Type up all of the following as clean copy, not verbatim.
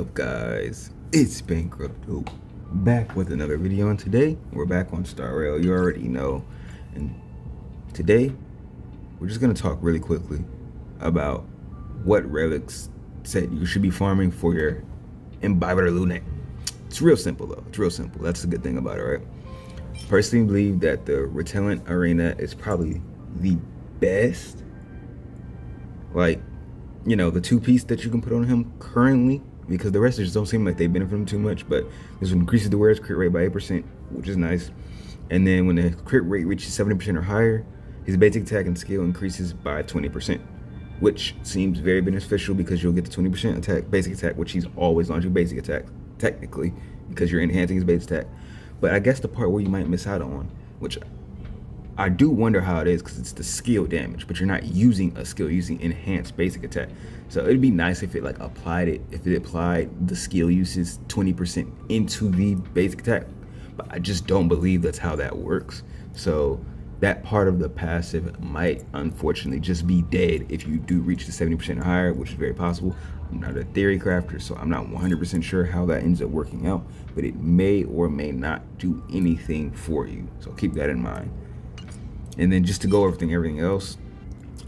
up, guys? It's Bankrupt back with another video, and today we're back on Star Rail. You already know. And today we're just gonna talk really quickly about what Relics said you should be farming for your Imbibitor Lunae. It's real simple though. It's real simple. That's the good thing about it, right? Personally believe that the Repellent Arena is probably the best, like, you know, the two-piece that you can put on him currently, because the rest just don't seem like they benefit him too much. But this one increases the wearer's crit rate by 8%, which is nice. And then when the crit rate reaches 70% or higher, his basic attack and skill increases by 20%, which seems very beneficial because you'll get the 20% attack, basic attack, which he's always launching basic attack, technically, because you're enhancing his base attack. But I guess the part where you might miss out on, which I do wonder how it is, because it's the skill damage, but you're not using a skill, you're using enhanced basic attack. So it'd be nice if it applied the skill uses 20% into the basic attack, but I just don't believe that's how that works. So that part of the passive might unfortunately just be dead if you do reach the 70% or higher, which is very possible. I'm not a theory crafter, so I'm not 100% sure how that ends up working out, but it may or may not do anything for you, so keep that in mind. And then just to go over everything else,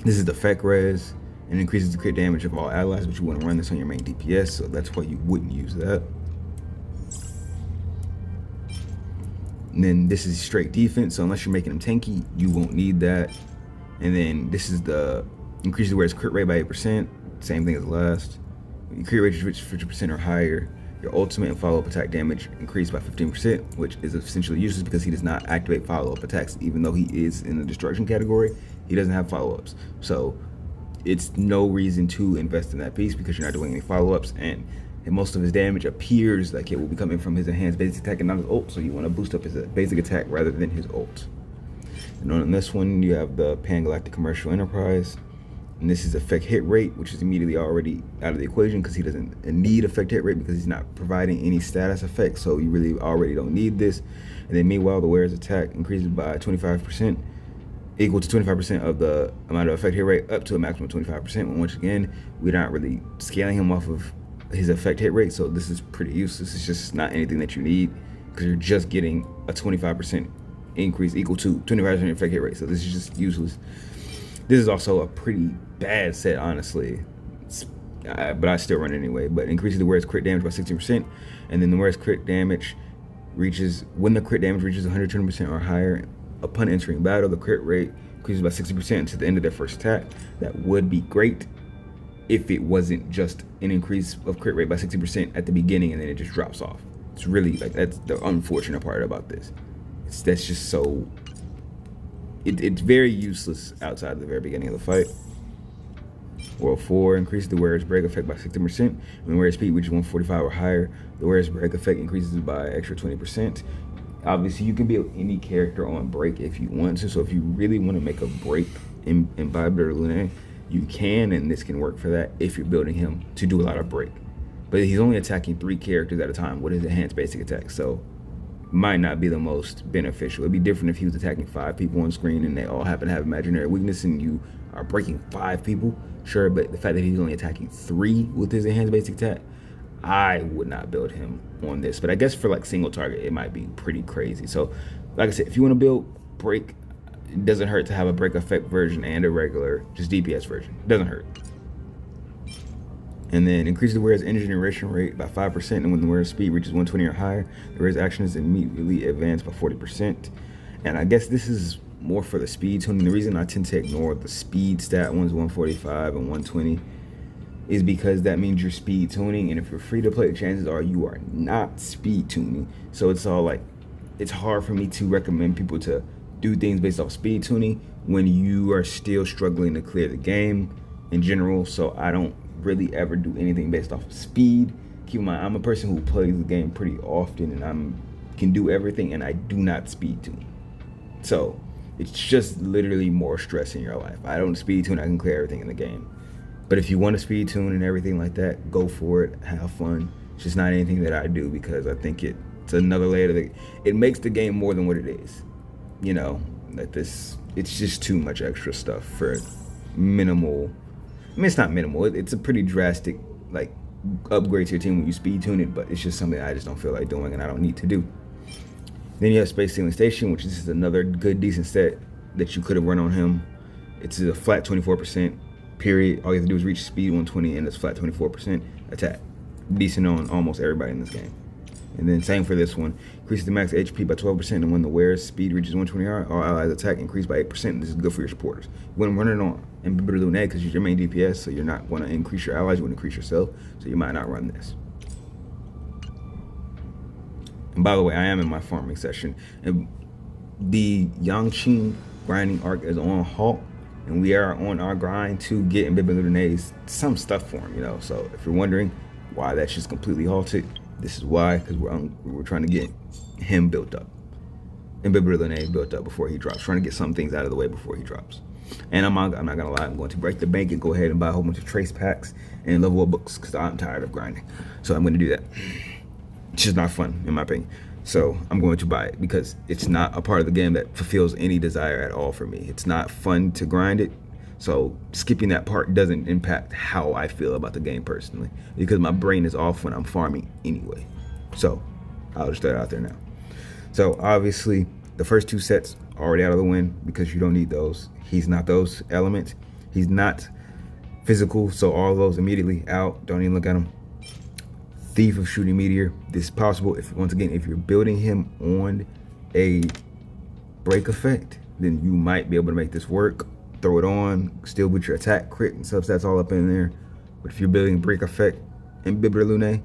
this is the effect res and increases the crit damage of all allies, but you want to run this on your main DPS, so that's why you wouldn't use that. And then this is straight defense, so unless you're making him tanky, you won't need that. And then this is the increases the wearer's crit rate by 8%, same thing as the last. Your crit rate reaches 50% or higher. Your ultimate and follow-up attack damage increased by 15%, which is essentially useless because he does not activate follow-up attacks. Even though he is in the destruction category, he doesn't have follow-ups. So it's no reason to invest in that piece because you're not doing any follow-ups, and most of his damage appears like it will be coming from his enhanced basic attack and not his ult. So you want to boost up his basic attack rather than his ult. And on this one, you have the Pan-Galactic Commercial Enterprise. And this is effect hit rate, which is immediately already out of the equation because he doesn't need effect hit rate because he's not providing any status effects, so you really already don't need this. And then meanwhile, the wearer's attack increases by 25%, equal to 25% of the amount of effect hit rate, up to a maximum of 25%. And once again, we're not really scaling him off of his effect hit rate, so this is pretty useless. It's just not anything that you need because you're just getting a 25% increase equal to 25% effect hit rate, so this is just useless. This is also a pretty bad set, honestly, but I still run it anyway. But increases the wearer's crit damage by 16%, and then the wearer's crit damage reaches, when the crit damage reaches 120% or higher upon entering battle, the crit rate increases by 60% to the end of their first attack. That would be great if it wasn't just an increase of crit rate by 60% at the beginning and then it just drops off. It's really, like, that's the unfortunate part about this. That's just so... It's very useless outside of the very beginning of the fight. World 4 increases the wearer's break effect by 60%. When the wearer's speed reaches 145 or higher, the wearer's break effect increases by extra 20%. Obviously, you can build any character on break if you want to. So if you really want to make a break in Imbibitor Lunae, you can, and this can work for that if you're building him to do a lot of break. But he's only attacking 3 characters at a time with his enhanced basic attack, so might not be the most beneficial. It'd be different if he was attacking 5 people on screen and they all happen to have imaginary weakness and you are breaking 5 people, sure, but the fact that he's only attacking 3 with his enhanced basic attack, I would not build him on this. But I guess for like single target, it might be pretty crazy. So like I said, if you want to build break, it doesn't hurt to have a break effect version and a regular just DPS version. It doesn't hurt. And then increase the wearer's energy generation rate by 5%, and when the wearer's speed reaches 120 or higher, the wearer's action is immediately advanced by 40%. And I guess this is more for the speed tuning. The reason I tend to ignore the speed stat ones, 145 and 120, is because that means you're speed tuning, and if you're free to play, chances are you are not speed tuning. So it's all like, it's hard for me to recommend people to do things based off speed tuning when you are still struggling to clear the game in general. So I don't really ever do anything based off of speed. Keep in mind, I'm a person who plays the game pretty often, and I can do everything, and I do not speed tune. So it's just literally more stress in your life. I don't speed tune, I can clear everything in the game. But if you want to speed tune and everything like that, go for it, have fun. It's just not anything that I do because I think it's another layer to it makes the game more than what it is. You know, that it's just too much extra stuff for minimal. I mean, it's not minimal. It's a pretty drastic, like, upgrade to your team when you speed tune it, but it's just something I just don't feel like doing and I don't need to do. Then you have Space Sailing Station, which is another good, decent set that you could have run on him. It's a flat 24%, period. All you have to do is reach speed 120 and it's flat 24% attack. Decent on almost everybody in this game. And then same for this one. Increases the max HP by 12%, and when the wearer's speed reaches 120, all allies attack increase by 8%. This is good for your supporters. You want to run it on Imbibitor Lunae because you're your main DPS, so you're not going to increase your allies, you want to increase yourself, so you might not run this. And by the way, I am in my farming session. And the Yangqing grinding arc is on halt, and we are on our grind to get Imbibitor Lunae's some stuff for him, you know. So if you're wondering why that's just completely halted, this is why, because we're trying to get him built up. Imbibitor Lunae built up before he drops. Trying to get some things out of the way before he drops. And I'm not gonna lie, I'm going to break the bank and go ahead and buy a whole bunch of trace packs and level up books because I'm tired of grinding. So I'm gonna do that. It's just not fun, in my opinion. So I'm going to buy it because it's not a part of the game that fulfills any desire at all for me. It's not fun to grind it. So skipping that part doesn't impact how I feel about the game personally, because my brain is off when I'm farming anyway. So I'll just throw it out there now. So obviously the first two sets are already out of the win because you don't need those. He's not those elements. He's not physical, so all of those immediately out. Don't even look at him. Thief of Shooting Meteor. This is possible if, once again, if you're building him on a break effect, then you might be able to make this work. Throw it on, still with your attack, crit, and substats all up in there. But if you're building break effect and Imbibitor Lunae,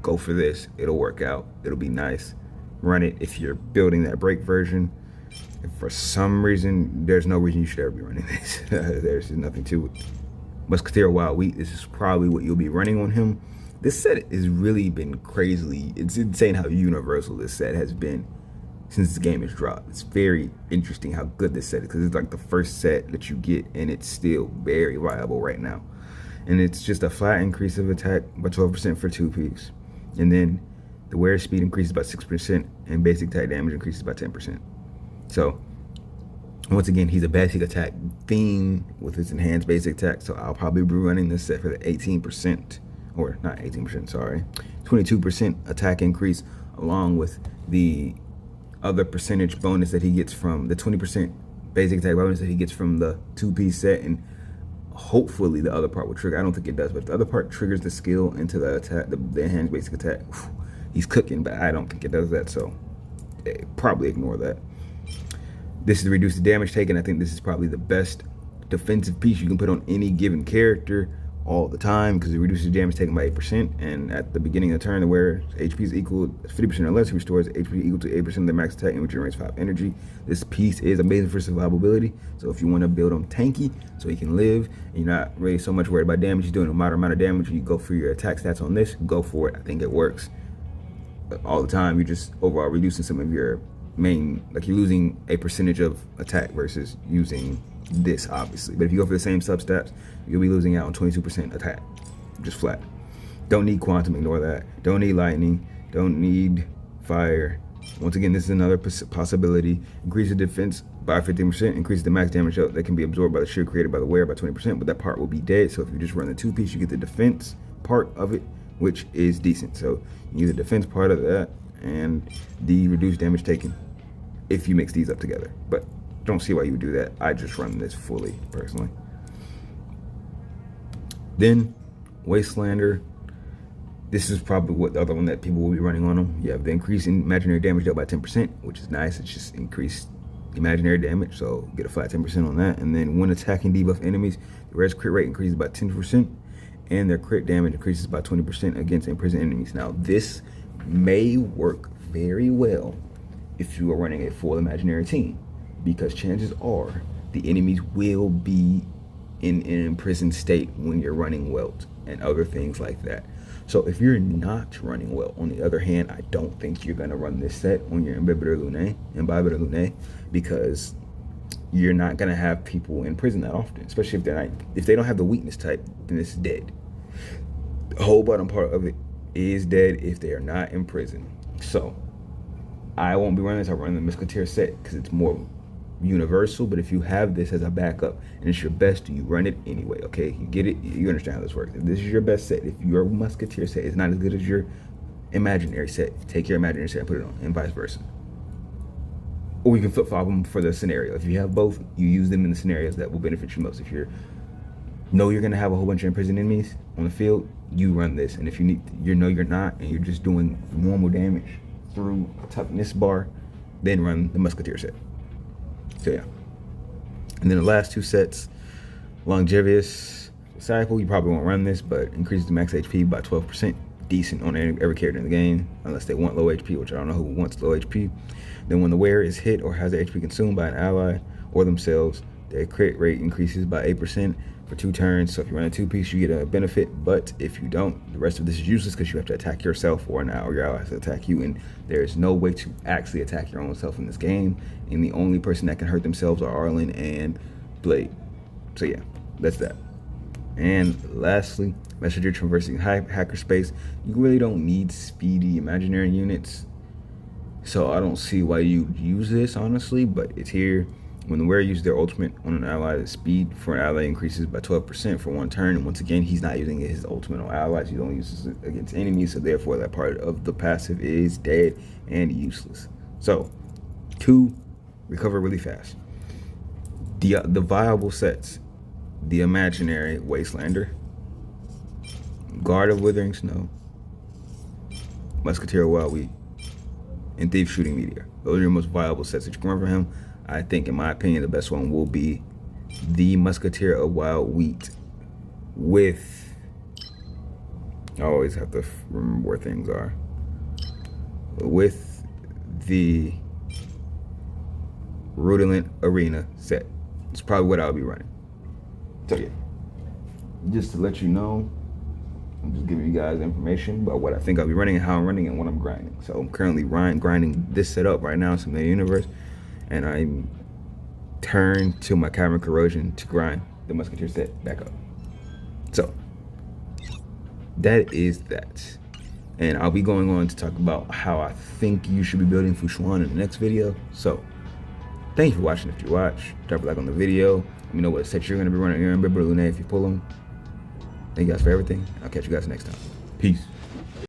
go for this. It'll work out. It'll be nice. Run it if you're building that break version. If for some reason, there's no reason you should ever be running this. There's nothing to it. Musketeer Wild Wheat, this is probably what you'll be running on him. This set has really been crazily, it's insane how universal this set has been since the game has dropped. It's very interesting how good this set is because it's like the first set that you get and it's still very viable right now. And it's just a flat increase of attack by 12% for 2-piece. And then the wearer speed increases by 6% and basic attack damage increases by 10%. So once again, he's a basic attack theme with his enhanced basic attack. So I'll probably be running this set for the 18%, or not 18%, sorry, 22% attack increase along with the other percentage bonus that he gets from the 20% basic attack bonus that he gets from the 2-piece set, and hopefully the other part will trigger. I don't think it does, but if the other part triggers the skill into the attack, the enhanced basic attack, he's cooking, but I don't think it does that, so probably ignore that. This is to reduce the damage taken. I think this is probably the best defensive piece you can put on any given character all the time because it reduces damage taken by 8%, and at the beginning of the turn, the wearer's HP is equal to 50% or less. He restores HP equal to 8% of their max attack and regenerates 5 energy. This piece is amazing for survivability, so if you want to build him tanky so he can live and you're not really so much worried about damage, he's doing a moderate amount of damage, you go for your attack stats on this, go for it. I think it works all the time. You're just overall reducing some of your main, like you're losing a percentage of attack versus using this, obviously. But if you go for the same substats, you'll be losing out on 22% attack, just flat. Don't need quantum, ignore that. Don't need lightning, don't need fire. Once again, this is another possibility. Increase the defense by 15%, increase the max damage that can be absorbed by the shield created by the wearer by 20%, but that part will be dead. So if you just run the 2-piece, you get the defense part of it, which is decent. So you use the defense part of that and the reduced damage taken if you mix these up together. But don't see why you would do that. I just run this fully, personally. Then, Wastelander. This is probably what the other one that people will be running on them. You have the increase in imaginary damage dealt by 10%, which is nice. It's just increased imaginary damage, so get a flat 10% on that. And then when attacking debuff enemies, the rarest crit rate increases by 10%, and their crit damage increases by 20% against imprisoned enemies. Now, this may work very well if you are running a full imaginary team, because chances are the enemies will be in an imprisoned state when you're running Welt and other things like that. So if you're not running Welt, on the other hand, I don't think you're gonna run this set on your Imbibitor Lunae, because you're not gonna have people in prison that often, especially if they don't have the weakness type, then it's dead. The whole bottom part of it is dead if they are not in prison. So I won't be running this. I'll run the Musketeer set because it's more universal, but if you have this as a backup and it's your best, you run it anyway. Okay, you get it. You understand how this works. If this is your best set, if your musketeer set is not as good as your imaginary set, take your imaginary set and put it on, and vice versa. Or you can flip flop them for the scenario. If you have both, you use them in the scenarios that will benefit you most. If you're gonna have a whole bunch of imprisoned enemies on the field, you run this. And if you you're not, and you're just doing normal damage through a toughness bar, then run the musketeer set. So yeah. And then the last two sets, Longevous Disciple, you probably won't run this, but increases the max HP by 12%. Decent on every character in the game, unless they want low HP, which I don't know who wants low HP. Then when the wearer is hit or has their HP consumed by an ally or themselves, their crit rate increases by 8% for 2 turns. So if you run a 2-piece, you get a benefit, but if you don't, the rest of this is useless because you have to attack yourself or an ally, or your ally has to attack you, and there's no way to actually attack your own self in this game, and the only person that can hurt themselves are Arlen and Blade. So yeah, that's that. And lastly, Messenger traversing hackerspace. You really don't need speedy imaginary units, so I don't see why you use this, honestly, but it's here. When the wearer uses their ultimate on an ally, the speed for an ally increases by 12% for 1 turn. And once again, he's not using his ultimate on allies. He only uses it against enemies, so therefore that part of the passive is dead and useless. So, 2, recover really fast. The viable sets: the imaginary Wastelander, Guard of Withering Snow, Musketeer of Wild Wheat, and Thief Shooting Meteor. Those are your most viable sets that you can run for him. I think, in my opinion, the best one will be the Musketeer of Wild Wheat with, I always have to remember where things are, with the Rudolent Arena set. It's probably what I'll be running. So yeah, just to let you know, I'm just giving you guys information about what I think I'll be running and how I'm running and what I'm grinding. So I'm currently grinding this setup right now in Simulator Universe, and I'm turned to my Cavern Corrosion to grind the Musketeer set back up. So that is that. And I'll be going on to talk about how I think you should be building Fushuan in the next video. So thank you for watching. If you watch, drop a like on the video. Let me know what sets you're going to be running. Imbibitor, Lunae if you pull them. Thank you guys for everything. I'll catch you guys next time. Peace.